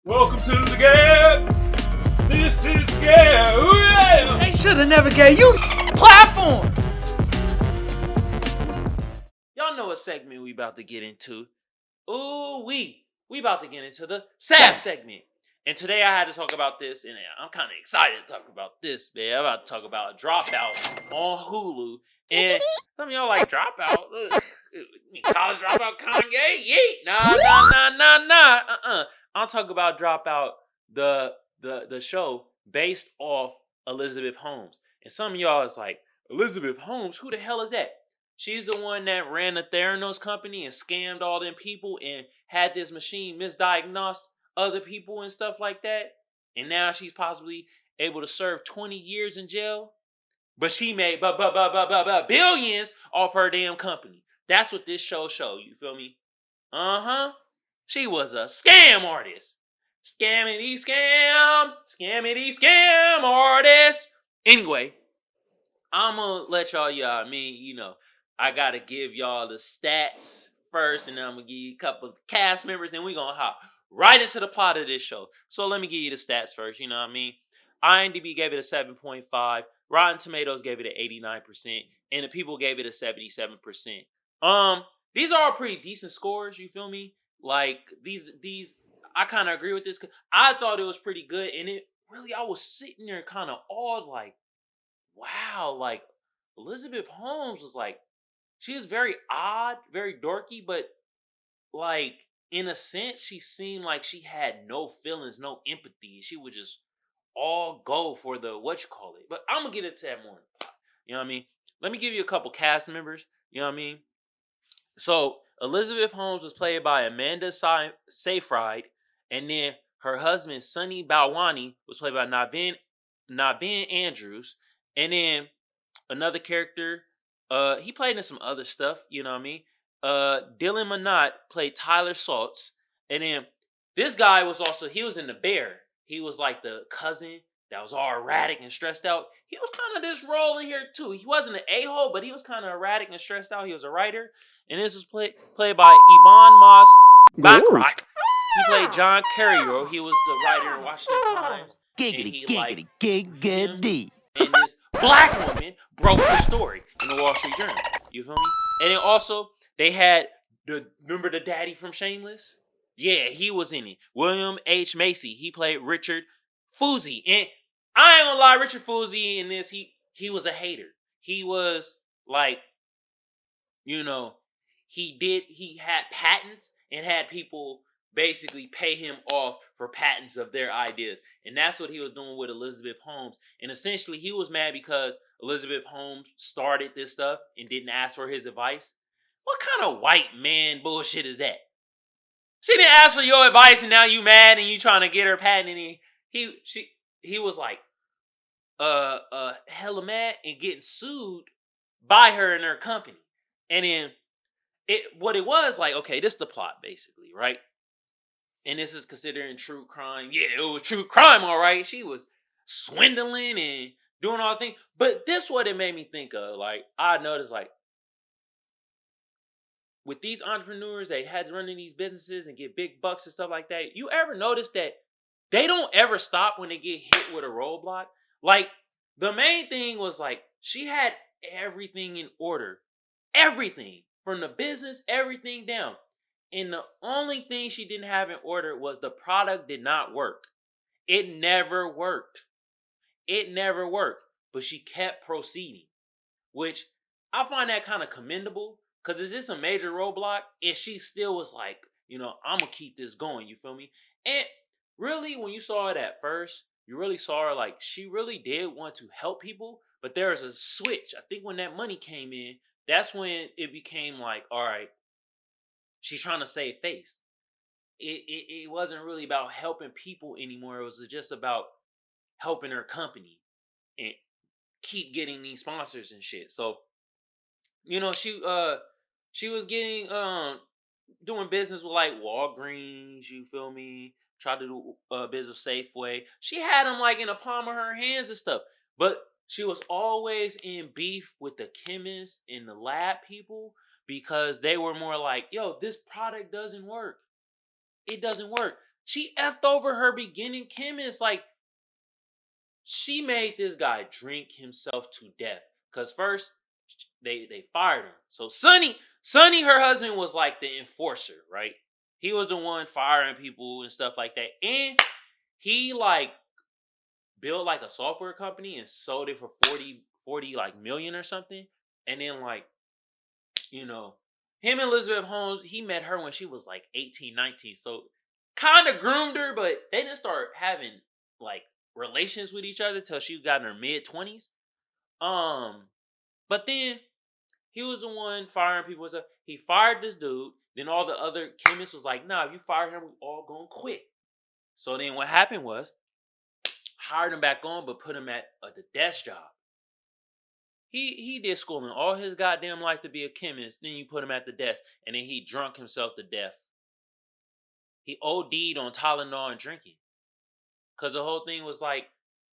Welcome to the G.A.B. This is G.A.B. They should have never gave you platform. Y'all know what segment we about to get into. Ooh, we about to get into the SAF segment. And today I had to talk about this, and I'm kind of excited to talk about this, man. I'm about to talk about Dropout on Hulu. And some of y'all like Dropout. College Dropout Kanye? Yeet. Nah. I'll talk about Dropout, the show based off Elizabeth Holmes. And some of y'all is like, Elizabeth Holmes? Who the hell is that? She's the one that ran the Theranos company and scammed all them people and had this machine misdiagnosed other people and stuff like that. And now she's possibly able to serve 20 years in jail. But she made billions off her damn company. That's what this show showed. You feel me? She was a scam artist. Scammity scam artist. Anyway, I'm going to let y'all, I got to give y'all the stats first, and then I'm going to give you a couple of cast members, and we're going to hop right into the plot of this show. So let me give you the stats first, you know what I mean? IMDb gave it a 7.5, Rotten Tomatoes gave it an 89%, and the people gave it a 77%. These are all pretty decent scores, you feel me? Like, these, I kind of agree with this, because I thought it was pretty good, and it really, I was sitting there kind of awed, like, wow, like, Elizabeth Holmes was like, she was very odd, very dorky, but like, in a sense, she seemed like she had no feelings, no empathy. She would just all go for the But I'm gonna get into that more. You know what I mean? Let me give you a couple cast members. You know what I mean? So Elizabeth Holmes was played by Amanda Seyfried, and then her husband Sonny Balwani was played by Naveen Andrews, and then another character. He played in some other stuff, you know what I mean? Dylan Minot played Tyler Saltz. And then this guy was in The Bear. He was like the cousin that was all erratic and stressed out. He was kind of this role in here too. He wasn't an a-hole, but he was kind of erratic and stressed out. He was a writer. And this was played by Iban Moss Backrack. He played John Carriero. He was the writer in Washington Times. Giggity. And this black woman broke the story in the Wall Street Journal. You feel me? And then also, they had remember the daddy from Shameless? Yeah, he was in it. William H. Macy. He played Richard Fuzzy. And I ain't gonna lie, Richard Fuzzy in this, he was a hater. He was like, he had patents and had people basically pay him off for patents of their ideas. And that's what he was doing with Elizabeth Holmes. And essentially, he was mad because Elizabeth Holmes started this stuff and didn't ask for his advice. What kind of white man bullshit is that? She didn't ask for your advice and now you mad and you trying to get her patent. And he was like, hella mad and getting sued by her and her company. And then what it was like, okay, this is the plot basically, right? And this is considering true crime. Yeah, it was true crime, all right. She was swindling and doing all the things. But this what it made me think of. Like, I noticed, like, with these entrepreneurs, they had to run in these businesses and get big bucks and stuff like that. You ever notice that they don't ever stop when they get hit with a roadblock? Like, the main thing was, like, she had everything in order. Everything. From the business, everything down. And the only thing she didn't have in order was the product did not work. It never worked. But she kept proceeding, which I find that kind of commendable because is this a major roadblock? And she still was like, I'm going to keep this going. You feel me? And really, when you saw it at first, you really saw her like she really did want to help people. But there was a switch. I think when that money came in, that's when it became like, all right, she's trying to save face. It wasn't really about helping people anymore. It was just about helping her company and keep getting these sponsors and shit. So, she was getting doing business with like Walgreens, you feel me? Tried to do business Safeway. She had them like in the palm of her hands and stuff. But she was always in beef with the chemists and the lab people because they were more like, yo, this product doesn't work. It doesn't work. She effed over her beginning chemist. Like, she made this guy drink himself to death. Cause first they fired him. So Sonny, her husband, was like the enforcer, right? He was the one firing people and stuff like that. And he like built like a software company and sold it for 40 like million or something. And then like, you know, him and Elizabeth Holmes, he met her when she was like 18, 19. So kind of groomed her, but they didn't start having like relations with each other till she got in her mid 20s. But then he was the one firing people. So he fired this dude. Then all the other chemists was like, nah, if you fire him, we all gonna quit. So then what happened was, hired him back on, but put him at the desk job. He did schooling all his goddamn life to be a chemist. Then you put him at the desk, and then he drunk himself to death. He OD'd on Tylenol and drinking, because the whole thing was like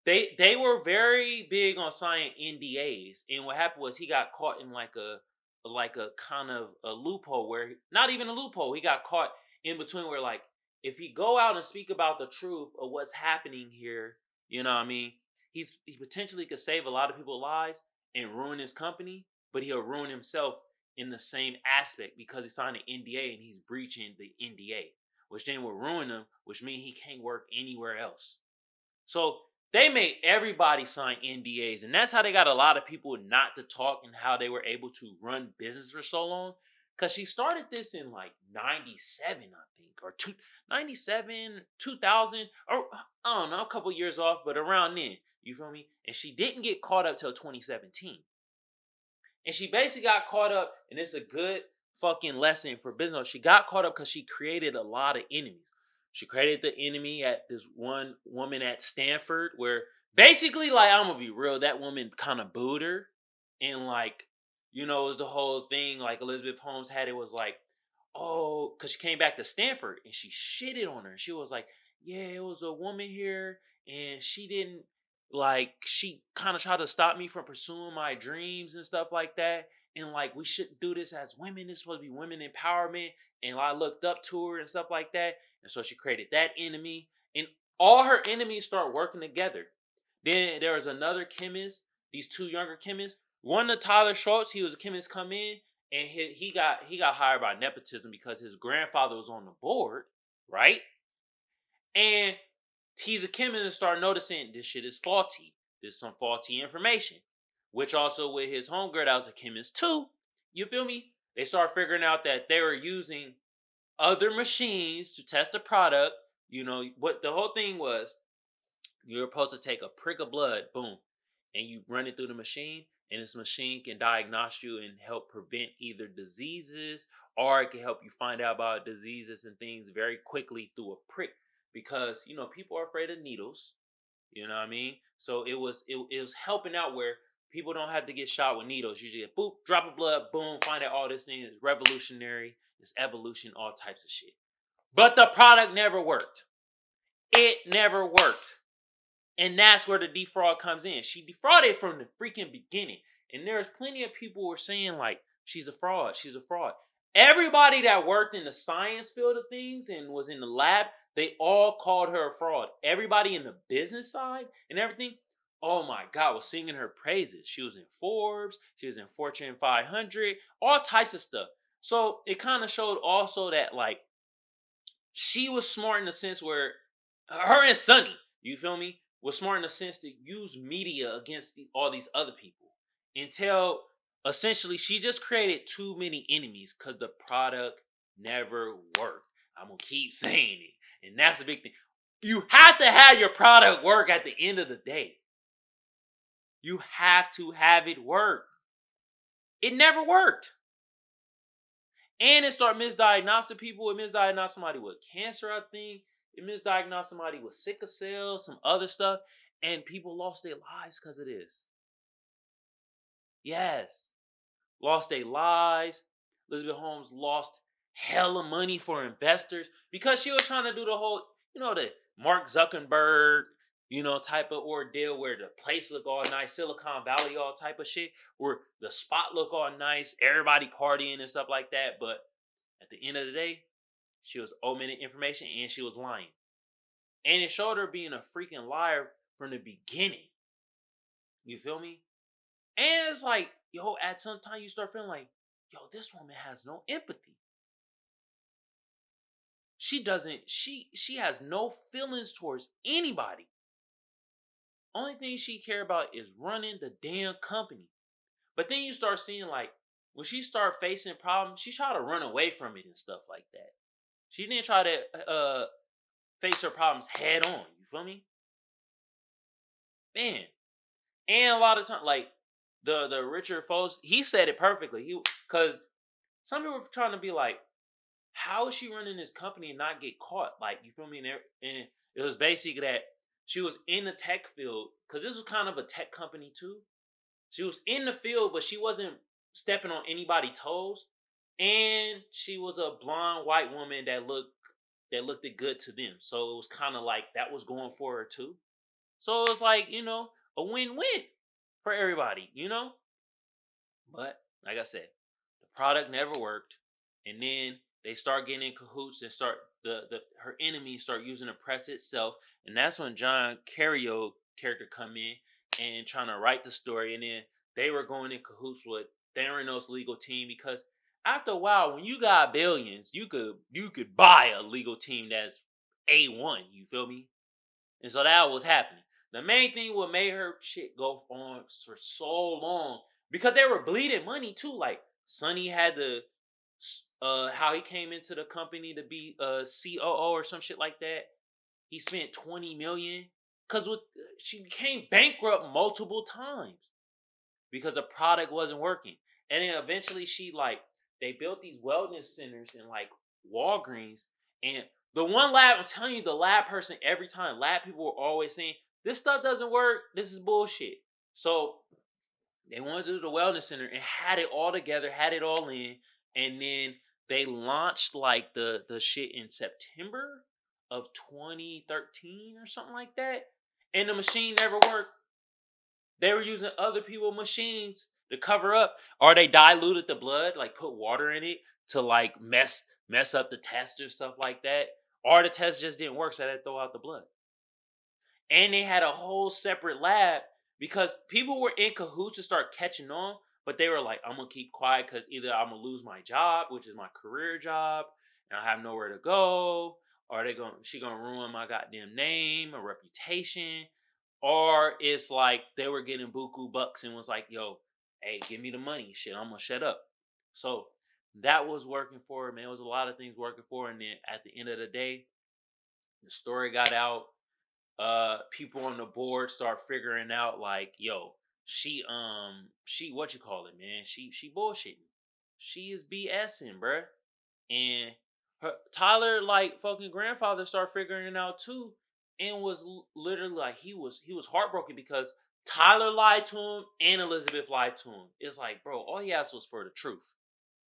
they were very big on signing NDAs, and what happened was he got caught in like a kind of a loophole where, not even a loophole, he got caught in between where, like, if he go out and speak about the truth of what's happening here, you know what I mean, he potentially could save a lot of people's lives and ruin his company, but he'll ruin himself in the same aspect because he signed an NDA and he's breaching the NDA, which then will ruin him, which means he can't work anywhere else. So they made everybody sign NDAs, and that's how they got a lot of people not to talk, and how they were able to run business for so long. Because she started this in like 97, I think, or 97, 2000, or I don't know, a couple years off, but around then, you feel me? And she didn't get caught up till 2017. And she basically got caught up, and it's a good fucking lesson for business. She got caught up because she created a lot of enemies. She created the enemy at this one woman at Stanford, where basically, like, I'm gonna be real, that woman kind of booed her. And like, you know, it was the whole thing, like Elizabeth Holmes had, it was like, oh, because she came back to Stanford and she shitted on her. She was like, yeah, it was a woman here and she didn't, like, she kind of tried to stop me from pursuing my dreams and stuff like that. And like, we shouldn't do this as women. It's supposed to be women empowerment. And I looked up to her and stuff like that. And so she created that enemy. And all her enemies start working together. Then there was another chemist, these two younger chemists. One of Tyler Schultz, he was a chemist come in, and he got hired by nepotism because his grandfather was on the board, right? And he's a chemist and start noticing this shit is faulty. There's some faulty information. Which also with his homegirl that was a chemist too, you feel me? They start figuring out that they were using other machines to test the product. You know, what the whole thing was, you're supposed to take a prick of blood, boom, and you run it through the machine, and this machine can diagnose you and help prevent either diseases, or it can help you find out about diseases and things very quickly through a prick. Because, you know, people are afraid of needles. You know what I mean? So it was helping out where people don't have to get shot with needles. You just get boop, drop of blood, boom, find out all this thing is revolutionary, it's evolution, all types of shit. But the product never worked. It never worked. And that's where the defraud comes in. She defrauded from the freaking beginning. And there's plenty of people who are saying, like, she's a fraud. She's a fraud. Everybody that worked in the science field of things and was in the lab, they all called her a fraud. Everybody in the business side and everything, oh my God, was singing her praises. She was in Forbes. She was in Fortune 500. All types of stuff. So it kind of showed also that, like, she was smart in the sense where her and Sonny, you feel me, was smart in the sense to use media against all these other people until essentially she just created too many enemies because the product never worked. I'm going to keep saying it. And that's the big thing. You have to have your product work at the end of the day. You have to have it work. It never worked. And it started misdiagnosing people. It misdiagnosed somebody with cancer, I think. It misdiagnosed somebody with sickle cell, some other stuff. And people lost their lives because of this. Yes. Lost their lives. Elizabeth Holmes lost hella money for investors because she was trying to do the whole, you know, the Mark Zuckerberg, you know, type of ordeal where the place look all nice, Silicon Valley, all type of shit, where the spot look all nice, everybody partying and stuff like that. But at the end of the day, she was omitting information and she was lying. And it showed her being a freaking liar from the beginning. You feel me? And it's like, yo, at some time you start feeling like, yo, this woman has no empathy. She doesn't, she has no feelings towards anybody. Only thing she care about is running the damn company. But then you start seeing like, when she start facing problems, she tried to run away from it and stuff like that. She didn't try to face her problems head on. You feel me? Man. And a lot of time, like the Richard Foles, he said it perfectly. Because some people were trying to be like, how is she running this company and not get caught? Like, you feel me? And it was basically that she was in the tech field, because this was kind of a tech company too. She was in the field, but she wasn't stepping on anybody's toes. And she was a blonde white woman that looked good to them. So it was kind of like that was going for her too. So it was like, a win-win for everybody, But like I said, the product never worked. And then they start getting in cahoots and start her enemies start using the press itself. And that's when John Carrio character come in and trying to write the story. And then they were going in cahoots with Theranos legal team, because after a while, when you got billions, you could buy a legal team that's A1, you feel me? And so that was happening. The main thing what made her shit go on for so long, because they were bleeding money too. Like Sonny had the how he came into the company to be a COO or some shit like that. He spent $20 million because she became bankrupt multiple times because the product wasn't working. And then eventually they built these wellness centers in like Walgreens. And the one lab, I'm telling you, the lab person every time, lab people were always saying, this stuff doesn't work. This is bullshit. So they wanted to do the wellness center and had it all together, had it all in. And then they launched like the shit in September of 2013 or something like that. And the machine never worked. They were using other people's machines to cover up, or they diluted the blood, like put water in it to like mess up the test or stuff like that. Or the test just didn't work, so they had to throw out the blood. And they had a whole separate lab because people were in cahoots to start catching on, but they were like, I'm gonna keep quiet because either I'm gonna lose my job, which is my career job, and I have nowhere to go, or she gonna ruin my goddamn name or reputation. Or it's like they were getting buku bucks and was like, yo, hey, give me the money. Shit, I'm going to shut up. So that was working for her, man. It was a lot of things working for her. And then at the end of the day, the story got out. People on the board start figuring out like, yo, she what you call it, man? She bullshitting. She is BSing, bruh. And Tyler, like fucking grandfather, started figuring it out too, and was literally like he was heartbroken because Tyler lied to him and Elizabeth lied to him. It's like, bro, all he asked was for the truth,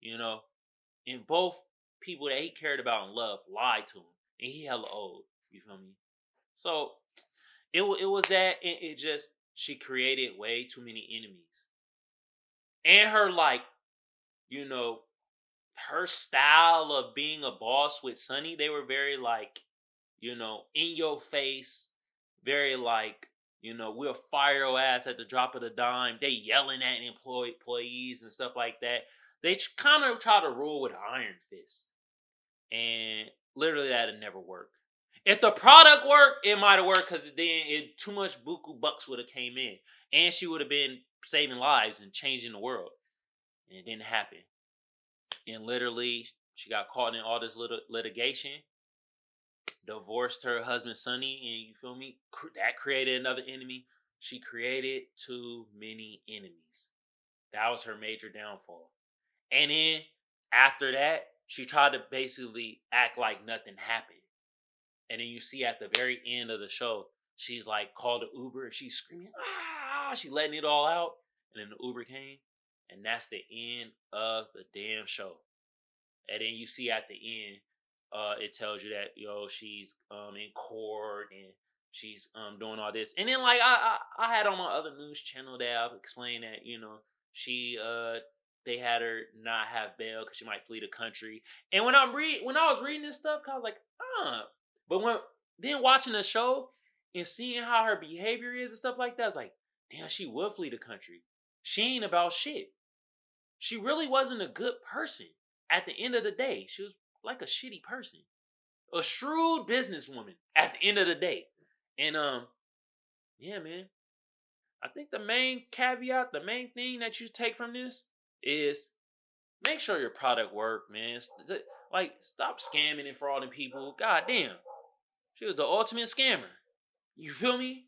And both people that he cared about and loved lied to him, and he hella old. You feel me? So it was that, and it just she created way too many enemies, and her her style of being a boss with Sonny, they were very like, in your face, very like, we'll fire your ass at the drop of the dime. They yelling at employees and stuff like that. They kind of try to rule with iron fist. And literally that'd never work. If the product worked, it might have worked because then too much buku bucks would have came in. And she would have been saving lives and changing the world. And it didn't happen. And literally, she got caught in all this litigation, divorced her husband, Sonny, and you feel me? That created another enemy. She created too many enemies. That was her major downfall. And then, after that, she tried to basically act like nothing happened. And then you see at the very end of the show, she's like called an Uber and she's screaming, ah! She's letting it all out. And then the Uber came. And that's the end of the damn show. And then you see at the end, it tells you that she's in court and she's doing all this. And then like I had on my other news channel that I've explained that she they had her not have bail because she might flee the country. And when I was reading this stuff, I was like, but then watching the show and seeing how her behavior is and stuff like that, it's like, damn, she would flee the country. She ain't about shit. She really wasn't a good person. At the end of the day, she was like a shitty person, a shrewd businesswoman. At the end of the day, and yeah, man. I think the main caveat, the main thing that you take from this is make sure your product work, man. Like, stop scamming and frauding people. God damn. She was the ultimate scammer. You feel me?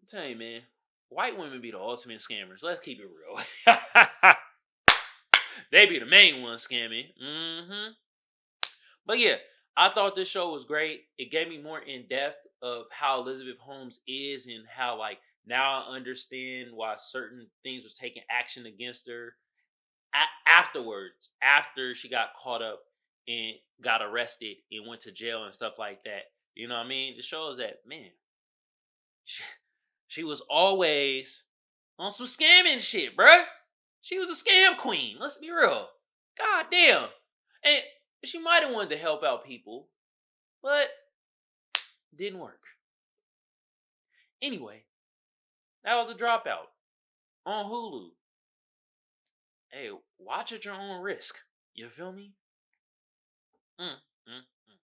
I'm telling you, man. White women be the ultimate scammers. Let's keep it real. They be the main ones scamming. Mm-hmm. But yeah, I thought this show was great. It gave me more in depth of how Elizabeth Holmes is and how, like, now I understand why certain things was taking action against her afterwards, after she got caught up and got arrested and went to jail and stuff like that. You know what I mean? It shows that, man, she was always on some scamming shit, bruh. She was a scam queen. Let's be real. God damn. And she might have wanted to help out people, but didn't work. Anyway, that was a Dropout on Hulu. Hey, watch at your own risk. You feel me? Mm, mm.